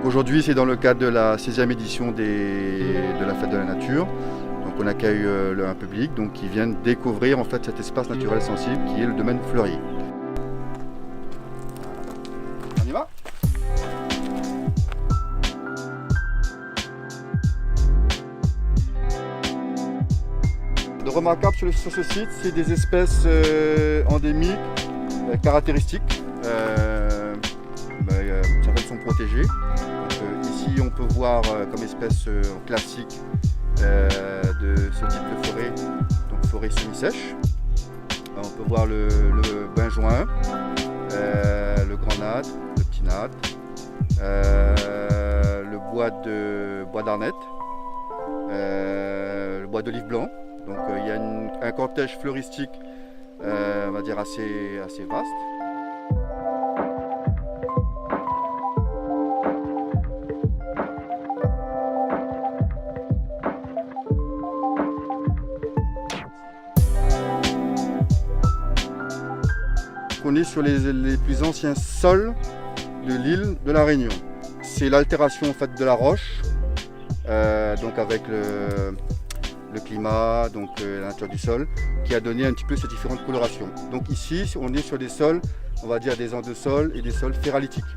Aujourd'hui, c'est dans le cadre de la 16e édition de la Fête de la Nature. Donc, on accueille un public qui vient découvrir en fait, cet espace naturel sensible qui est le domaine fleuri. On y va ? Le remarquable sur ce site, c'est des espèces endémiques, caractéristiques. Certaines sont protégées. Donc, ici, on peut voir comme espèce classique de ce type de forêt, donc forêt semi-sèche. On peut voir le benjoin, le grand natre, le petit natre, le bois d'arnette, le bois d'olive blanc. Donc il y a un cortège floristique on va dire assez vaste. On est sur les plus anciens sols de l'île de la Réunion. C'est l'altération en fait, de la roche, donc avec le climat, donc la nature du sol, qui a donné un petit peu ces différentes colorations. Donc ici, on est sur des sols, on va dire des endosols et des sols ferralitiques,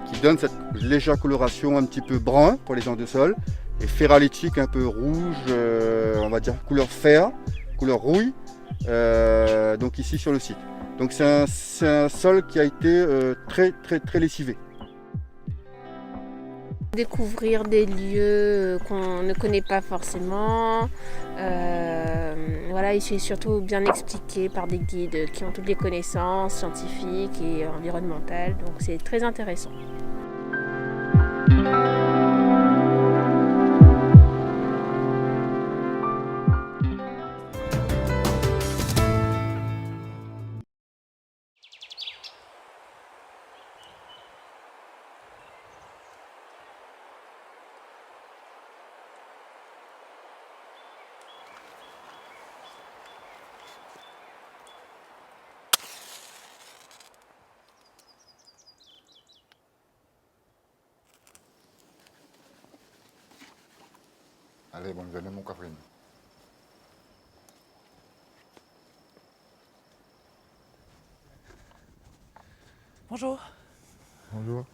qui donnent cette légère coloration un petit peu brun pour les endosols, et ferralitique un peu rouge, on va dire couleur fer, couleur rouille, donc ici sur le site. Donc c'est un sol qui a été très lessivé. Découvrir des lieux qu'on ne connaît pas forcément. Voilà, il est surtout bien expliqué par des guides qui ont toutes les connaissances scientifiques et environnementales. Donc c'est très intéressant. Allez, bonne journée mon Catherine. Bonjour. Bonjour.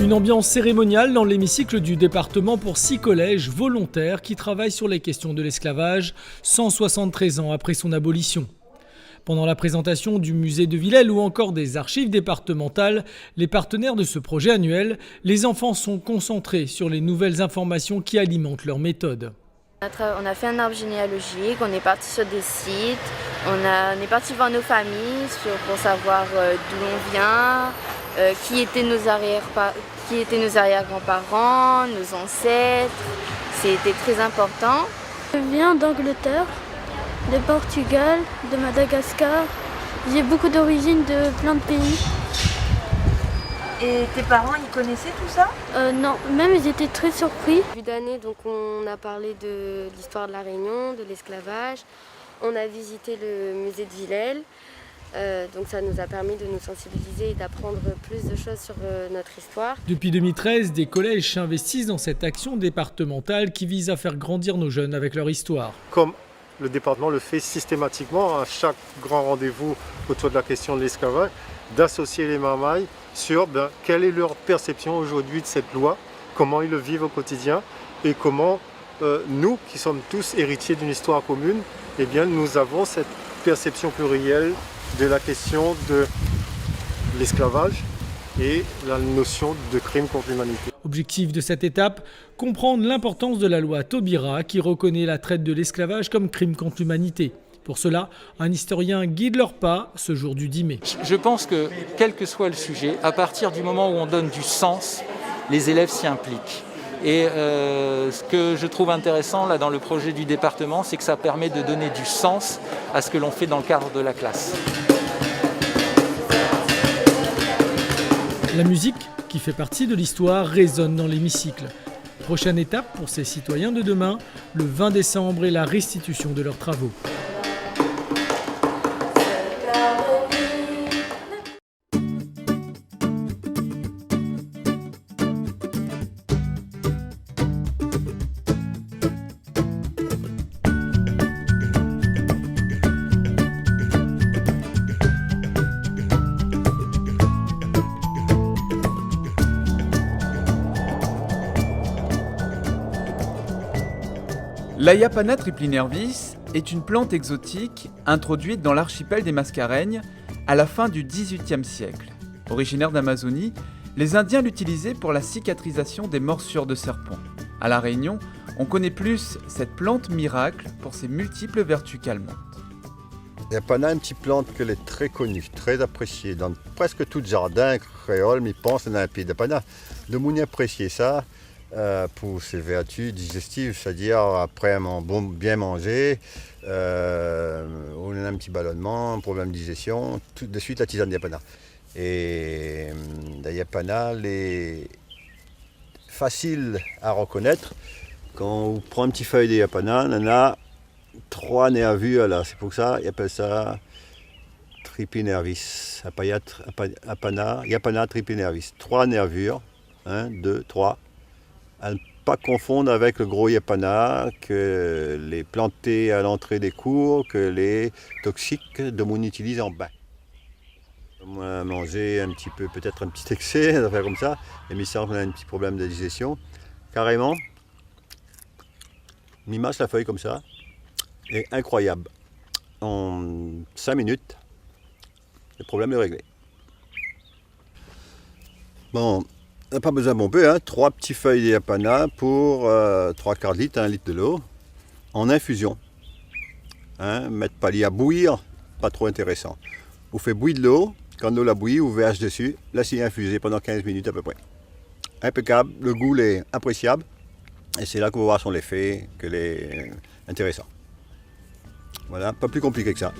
Une ambiance cérémoniale dans l'hémicycle du département pour 6 collèges volontaires qui travaillent sur les questions de l'esclavage 173 ans après son abolition. Pendant la présentation du musée de Villèle ou encore des archives départementales, les partenaires de ce projet annuel, les enfants sont concentrés sur les nouvelles informations qui alimentent leur méthode. On a fait un arbre généalogique, on est parti sur des sites, on est parti voir nos familles pour savoir d'où on vient, qui étaient nos arrière-grands-parents, nos ancêtres. C'était très important. Je viens d'Angleterre, de Portugal, de Madagascar. J'ai beaucoup d'origines de plein de pays. Et tes parents, ils connaissaient tout ça? Non, même ils étaient très surpris. Début d'année, donc on a parlé de l'histoire de la Réunion, de l'esclavage. On a visité le musée de Villèle. Donc ça nous a permis de nous sensibiliser et d'apprendre plus de choses sur notre histoire. Depuis 2013, des collèges s'investissent dans cette action départementale qui vise à faire grandir nos jeunes avec leur histoire. Comme le département le fait systématiquement à chaque grand rendez-vous autour de la question de l'esclavage, d'associer les mamailles sur quelle est leur perception aujourd'hui de cette loi, comment ils le vivent au quotidien et comment nous, qui sommes tous héritiers d'une histoire commune, eh bien, nous avons cette perception plurielle de la question de l'esclavage et la notion de crime contre l'humanité. Objectif de cette étape, comprendre l'importance de la loi Taubira qui reconnaît la traite de l'esclavage comme crime contre l'humanité. Pour cela, un historien guide leurs pas ce jour du 10 mai. Je pense que, quel que soit le sujet, à partir du moment où on donne du sens, les élèves s'y impliquent. Et ce que je trouve intéressant là, dans le projet du département, c'est que ça permet de donner du sens à ce que l'on fait dans le cadre de la classe. La musique, qui fait partie de l'histoire, résonne dans l'hémicycle. Prochaine étape pour ces citoyens de demain, le 20 décembre et la restitution de leurs travaux. L'Ayapana triplinervis est une plante exotique introduite dans l'archipel des Mascareignes à la fin du XVIIIe siècle. Originaire d'Amazonie, les Indiens l'utilisaient pour la cicatrisation des morsures de serpents. À La Réunion, on connaît plus cette plante miracle pour ses multiples vertus calmantes. L'Ayapana est une petite plante qu'elle est très connue, très appréciée. Dans presque tout jardin créole, mais pense à un pied d'Ayapana. Le monde apprécie ça. Pour ses vertus digestives, c'est-à-dire après bien manger, on a un petit ballonnement, un problème de digestion, tout de suite la tisane d'Ayapana. Et l'Ayapana est facile à reconnaître. Quand on prend un petit feuille d'Ayapana, on en a 3 nervures là, c'est pour ça qu'ils appellent ça tripinervis, Ayapana tripinervis. 3 nervures, 1, 2, 3. À ne pas confondre avec le gros Ayapana que les plantés à l'entrée des cours, que les toxiques de mon utilisent en bain. Moi, manger un petit peu, peut-être un petit excès, des affaires comme ça, et mais ça, on a un petit problème de digestion. Carrément, m'y mâche la feuille comme ça, et incroyable. En 5 minutes, le problème est réglé. Bon. On n'a pas besoin bon peu, 3 petites feuilles d'Ayapana pour 3/4 litre, 1 litre de l'eau, en infusion. Mettre pas à bouillir, pas trop intéressant. Vous faites bouillir de l'eau, quand l'eau la bouillie, vous verse dessus, laissez infuser pendant 15 minutes à peu près. Impeccable, le goût est appréciable, et c'est là qu'on va voir son effet, que est intéressant. Voilà, pas plus compliqué que ça.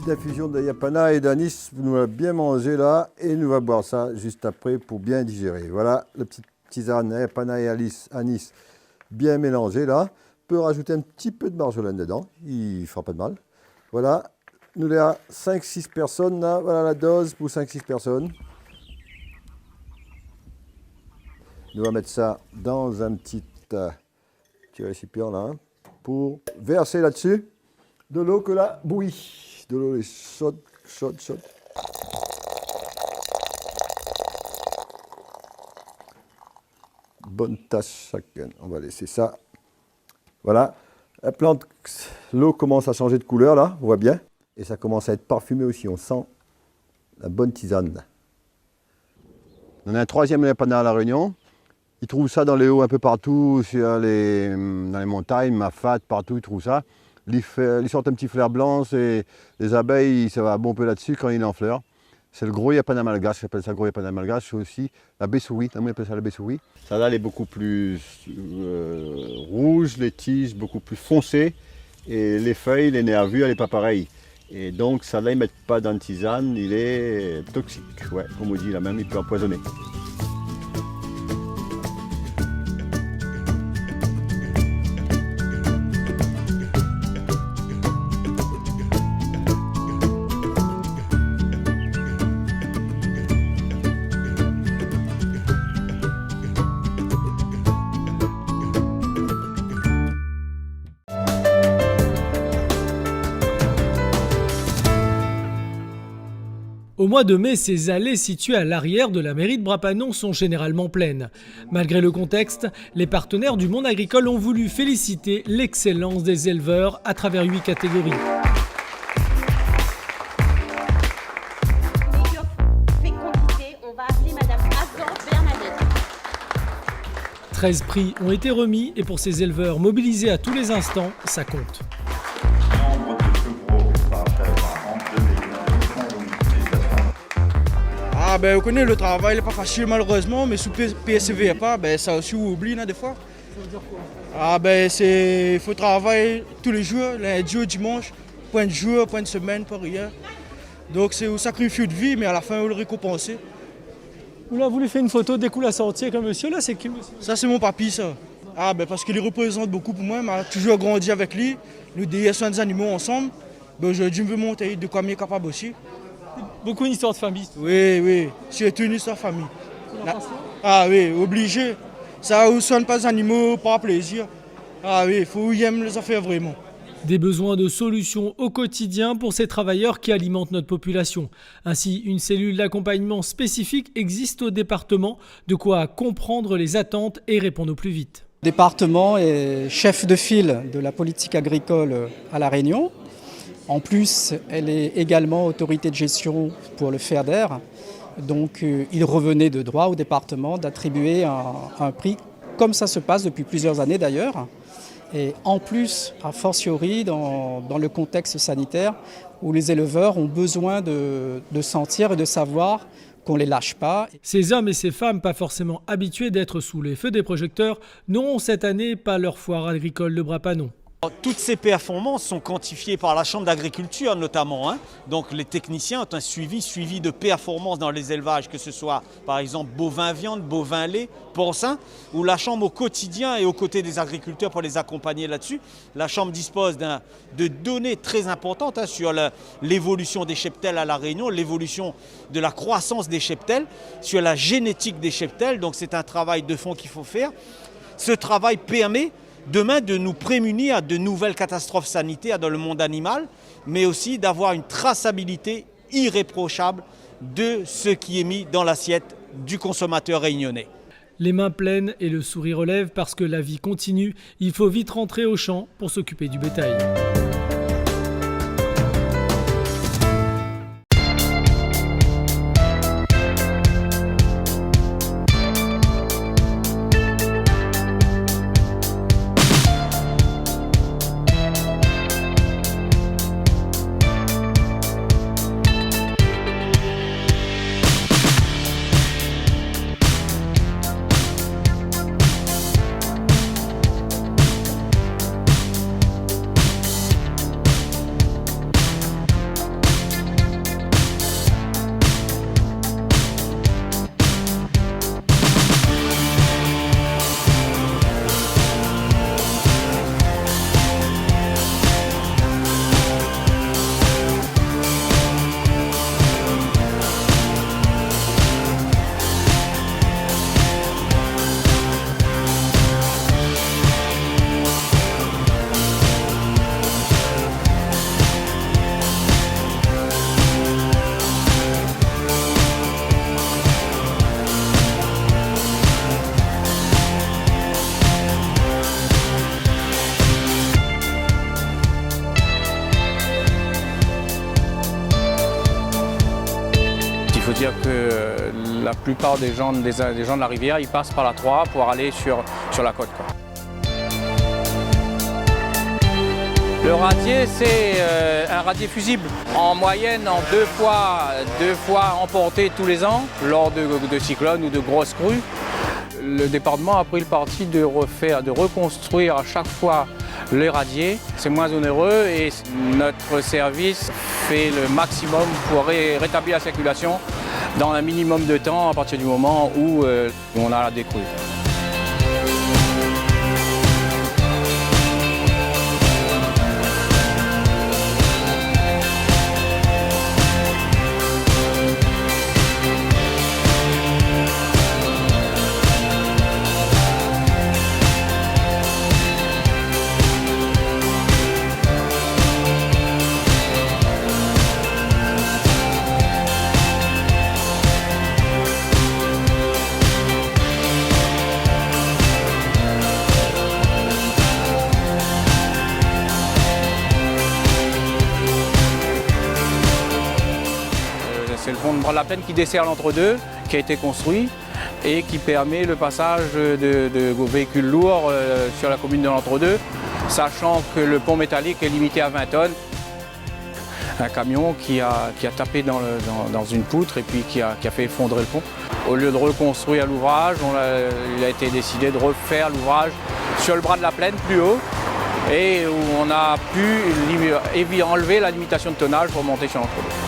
Infusion d'Ayapana et d'anis, nous allons bien manger là et nous allons boire ça juste après pour bien digérer. Voilà, la petite tisane Ayapana et anis bien mélangée là. On peut rajouter un petit peu de marjolaine dedans, il ne fera pas de mal. Voilà, Nous avons 5-6 personnes là. Voilà la dose pour 5-6 personnes. Nous allons mettre ça dans un petit récipient là, pour verser là-dessus de l'eau que la bouillie. De l'eau chaude. Bonne tasse chacun. On va laisser ça. Voilà. La plante, l'eau commence à changer de couleur là, on voit bien. Et ça commence à être parfumé aussi. On sent la bonne tisane. On a un troisième indépendant à La Réunion. Ils trouvent ça dans les hauts un peu partout, dans les montagnes, Mafat, partout ils trouvent ça. Ils sortent un petit flair blanc, et les abeilles, ça va bomber là-dessus quand il est en fleur. C'est le gros yapana malgache, j'appelle ça gros yapana malgache. C'est aussi la baie-souris, on appelle ça la baie-souris. Ça là, elle est beaucoup plus rouge, les tiges beaucoup plus foncées. Et les feuilles, les nervures, elle n'est pas pareille. Et donc ça là, ils ne mettent pas dans une tisane, il est toxique. Ouais, comme on dit là même, il peut empoisonner. Au mois de mai, ces allées situées à l'arrière de la mairie de Brapanon sont généralement pleines. Malgré le contexte, les partenaires du monde agricole ont voulu féliciter l'excellence des éleveurs à travers 8 catégories. On va appeler Madame Azor Bernadette. 13 prix ont été remis et pour ces éleveurs mobilisés à tous les instants, ça compte. Ah ben on connaît le travail, il n'est pas facile malheureusement, mais sous PSV pas, ben ça aussi on oublie des fois. Ça veut dire quoi? Ah ben il faut travailler tous les jours, lundi au dimanche, point de jour, point de semaine, pas rien. Donc c'est un sacrifice de vie, mais à la fin on le récompense. Vous là, vous lui faites une photo dès la sortie comme monsieur là, c'est qui monsieur? Ça c'est mon papy ça. Ah ben parce qu'il représente beaucoup pour moi, m'a toujours grandi avec lui, nous délions soin des animaux ensemble. Ben aujourd'hui je veux monter de quoi il est capable aussi. Beaucoup une histoire de famille. Oui, c'est une histoire de famille. Ah oui, obligé. Ça ne soigne pas les animaux par plaisir. Ah oui, il faut y aimer les affaires vraiment. Des besoins de solutions au quotidien pour ces travailleurs qui alimentent notre population. Ainsi, une cellule d'accompagnement spécifique existe au département, de quoi comprendre les attentes et répondre au plus vite. Le département est chef de file de la politique agricole à La Réunion. En plus, elle est également autorité de gestion pour le FERDER. Donc, il revenait de droit au département d'attribuer un prix, comme ça se passe depuis plusieurs années d'ailleurs. Et en plus, a fortiori, dans le contexte sanitaire, où les éleveurs ont besoin de sentir et de savoir qu'on ne les lâche pas. Ces hommes et ces femmes, pas forcément habitués d'être sous les feux des projecteurs, n'auront cette année pas leur foire agricole de Brapanon. Toutes ces performances sont quantifiées par la Chambre d'agriculture notamment. Donc les techniciens ont un suivi de performances dans les élevages, que ce soit par exemple bovin viande, bovin lait, porcin, où la Chambre au quotidien est aux côtés des agriculteurs pour les accompagner là-dessus. La Chambre dispose de données très importantes sur l'évolution des cheptels à La Réunion, l'évolution de la croissance des cheptels, sur la génétique des cheptels. Donc c'est un travail de fond qu'il faut faire. Ce travail permet demain de nous prémunir à de nouvelles catastrophes sanitaires dans le monde animal, mais aussi d'avoir une traçabilité irréprochable de ce qui est mis dans l'assiette du consommateur réunionnais. Les mains pleines et le sourire aux lèvres parce que la vie continue, il faut vite rentrer au champ pour s'occuper du bétail. faut dire que la plupart des gens de la rivière, ils passent par la 3 pour aller sur la côte, quoi. Le radier, c'est un radier fusible. En moyenne, en deux fois emporté tous les ans, lors de cyclones ou de grosses crues. Le département a pris le parti de reconstruire à chaque fois les radiers. C'est moins onéreux et notre service fait le maximum pour rétablir la circulation dans un minimum de temps à partir du moment où on a la décrue. C'est le pont de Bras-de-la-Plaine qui dessert l'entre-deux, qui a été construit et qui permet le passage de véhicules lourds sur la commune de l'entre-deux, sachant que le pont métallique est limité à 20 tonnes. Un camion qui a tapé dans une poutre et puis qui a fait effondrer le pont. Au lieu de reconstruire l'ouvrage, il a été décidé de refaire l'ouvrage sur le bras de la Plaine plus haut et où on a pu enlever la limitation de tonnage pour monter sur l'entre-deux.